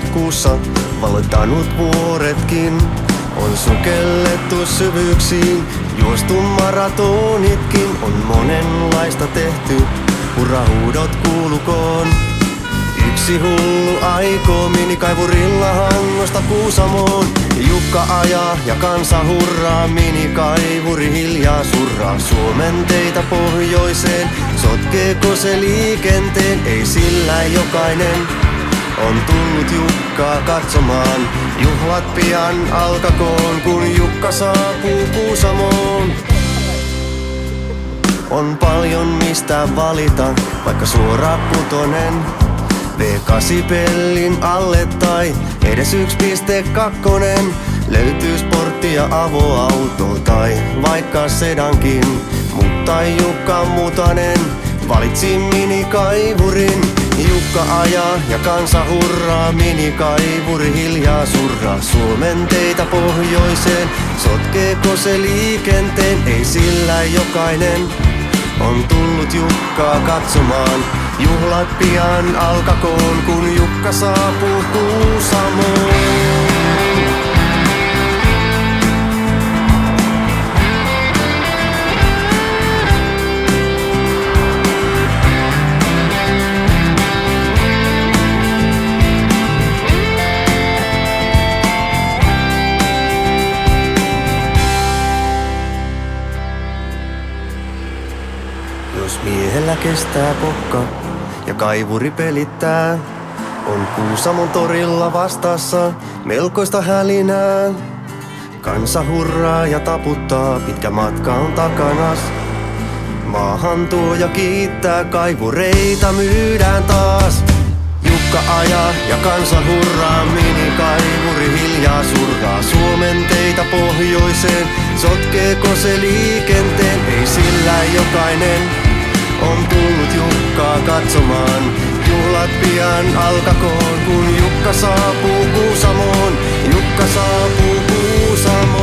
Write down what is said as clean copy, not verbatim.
kuussa valottanut vuoretkin. On sukellettu syvyyksiin, juostu maratonitkin. On monenlaista tehty, hurrahuudot kuulukoon. Yksi hullu aikoo minikaivurilla Hangosta Kuusamoon. Jukka ajaa ja kansa hurraa, minikaivuri hiljaa surraa. Suomen teitä pohjoiseen, sotkeeko se liikenteen? Ei sillä jokainen on tullut Jukkaa katsomaan. Juhlat pian alkakoon, kun Jukka saapuu Kuusamoon. On paljon mistä valita, vaikka suora putonen. V8 pellin alle tai edes 1.2. Löytyy sportti ja avoauto tai vaikka sedankin. Mutta Jukka Mutanen valitsi minikaivurin. Jukka ajaa ja kansa hurraa, minikaivuri hiljaa surraa. Suomen teitä pohjoiseen, sotkeeko se liikenteen? Ei sillä jokainen on tullut Jukkaa katsomaan. Juhlat pian alkakoon, kun Jukka saapuu Kuusamoon. Jos miehellä kestää pokka ja kaivuri pelittää, on Kuusamon torilla vastassa melkoista hälinää. Kansa hurraa ja taputtaa, pitkä matka on takanas. Maahan tuo ja kiittää, kaivureita myydään taas. Jukka ajaa ja kansa hurraa, minikaivuri hiljaa surraa. Suomen teitä pohjoiseen, sotkeeko se liikenteen? Ei sillä jokainen on tullut Jukkaa katsomaan. Juhlat pian alkakoon, kun Jukka saapuu Kuusamoon. Jukka saapuu Kuusamoon.